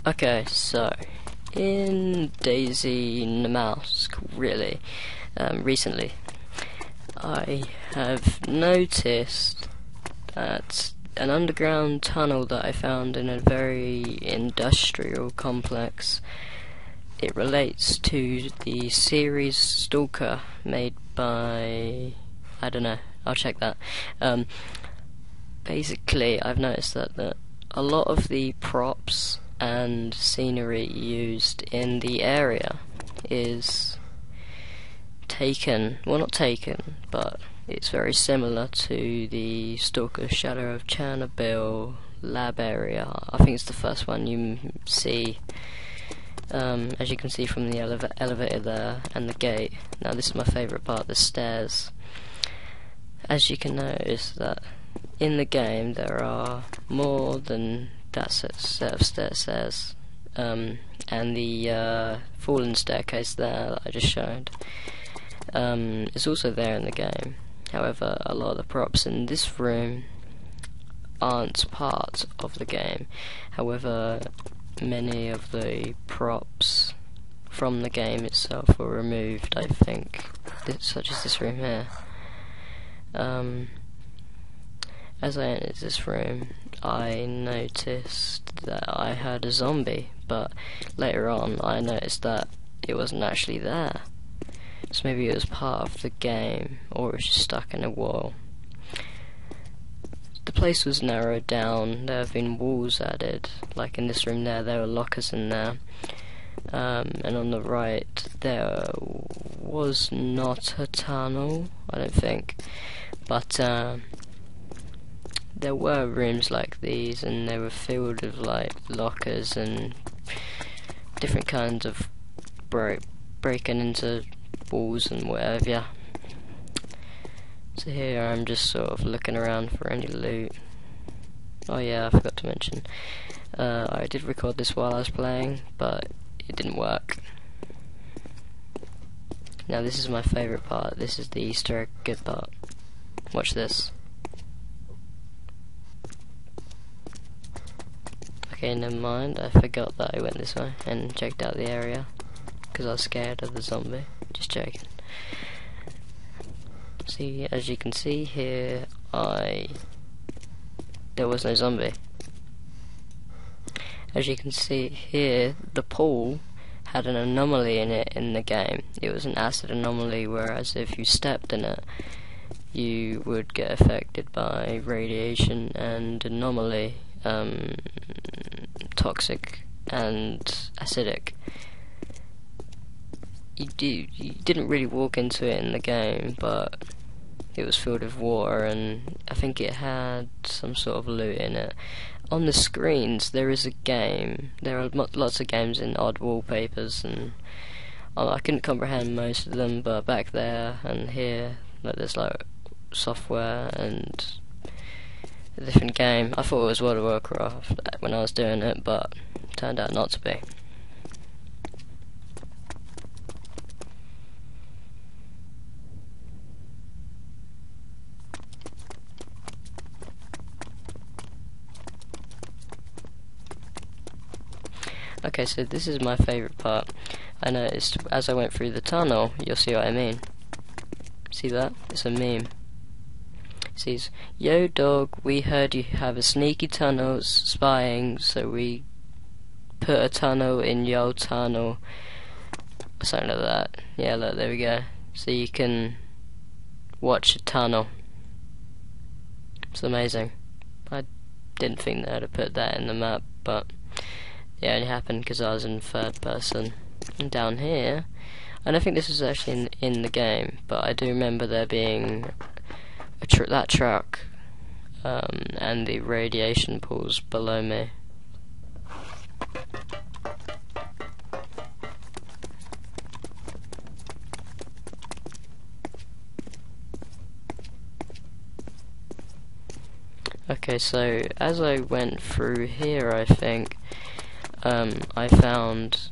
Okay, so in DayZ Namalsk, really, recently, I have noticed that an underground tunnel that I found in a very industrial complex, it relates to the series S.T.A.L.K.E.R made by, I don't know, I'll check that. Basically, I've noticed that a lot of the props and scenery used in the area is taken, well, not taken, but it's very similar to the S.T.A.L.K.E.R Shadow of Chernobyl lab area. I think it's the first one you see, as you can see from the elevator there and the gate. Now this is my favourite part, the stairs. As you can notice that in the game there are more than that set of stairs, and the fallen staircase there that I just showed is also there in the game. However, a lot of the props in this room aren't part of the game. However, many of the props from the game itself were removed, I think, such as this room here. As I entered this room, I noticed that I heard a zombie, but later on I noticed that it wasn't actually there. So maybe it was part of the game, or it was just stuck in a wall. The place was narrowed down, there have been walls added, like in this room there were lockers in there. And on the right there was not a tunnel, I don't think, but there were rooms like these, and they were filled with like lockers and different kinds of breaking into walls and whatever. Yeah. So here I'm just sort of looking around for any loot. Oh yeah, I forgot to mention, I did record this while I was playing, but it didn't work. Now this is my favourite part. This is the Easter egg good part. Watch this. Okay, never mind, I forgot that I went this way and checked out the area because I was scared of the zombie. Just joking. See, as you can see here, there was no zombie. As you can see here, the pool had an anomaly in it in the game. It was an acid anomaly, whereas if you stepped in it, you would get affected by radiation and anomaly. Toxic and acidic. You didn't really walk into it in the game, but it was filled with water, and I think it had some sort of loot in it. On the screens there is a game. There are lots of games in odd wallpapers, and I couldn't comprehend most of them, but back there and here, like, there's like software and a different game. I thought it was World of Warcraft when I was doing it, but it turned out not to be. Okay, so this is my favourite part. I noticed as I went through the tunnel, you'll see what I mean. See that? It's a meme. It says, "Yo dog, we heard you have a sneaky tunnel spying, so we put a tunnel in yo tunnel." Something like that. Yeah, look, there we go. So you can watch a tunnel. It's amazing. I didn't think they'd have put that in the map, but it only happened because I was in third person. And down here, I don't think this was actually in the game, but I do remember there being that truck and the radiation pools below me. Okay, so as I went through here, I think I found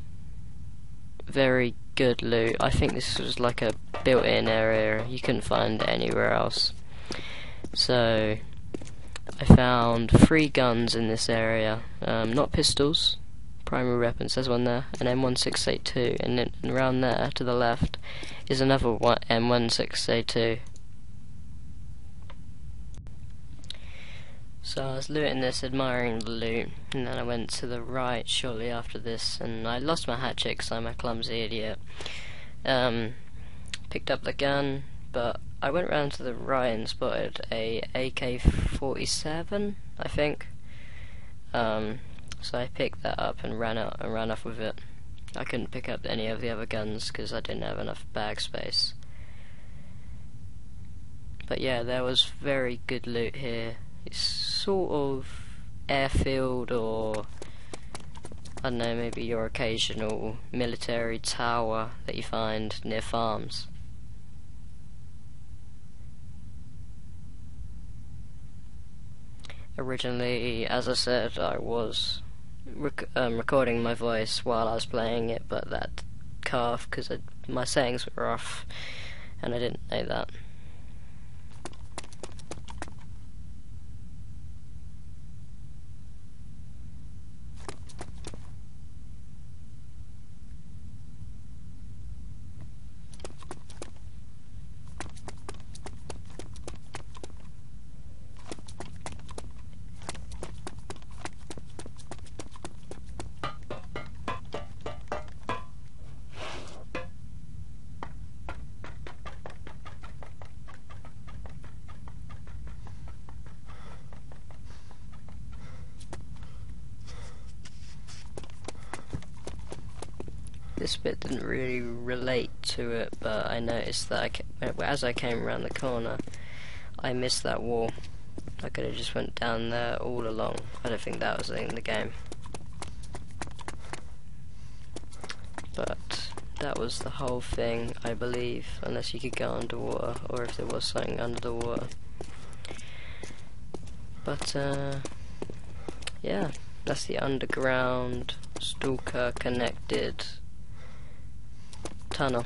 very good loot. I think this was like a built-in area you couldn't find anywhere else. So I found 3 guns in this area, not pistols, primary weapons. There's one there, an M16A2, and then around there to the left is another one, M16A2. So I was looting this, admiring the loot, and then I went to the right shortly after this, and I lost my hatchet because I'm a clumsy idiot. Picked up the gun, but I went round to the right and spotted a AK-47, I think. So I picked that up and ran off with it. I couldn't pick up any of the other guns because I didn't have enough bag space. But yeah, there was very good loot here. It's sort of airfield, or I don't know, maybe your occasional military tower that you find near farms. Originally, as I said, I was recording my voice while I was playing it, but that cut off because my settings were off and I didn't know that. This bit didn't really relate to it, but I noticed that as I came around the corner, I missed that wall. I could have just went down there all along. I don't think that was in the game. But that was the whole thing, I believe, unless you could go underwater, or if there was something under the water. But, yeah, that's the underground S.T.A.L.K.E.R connected tunnel,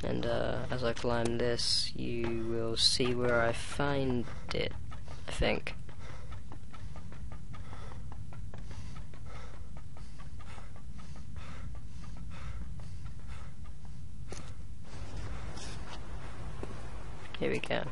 and as I climb this you will see where I find it, I think. Here we go.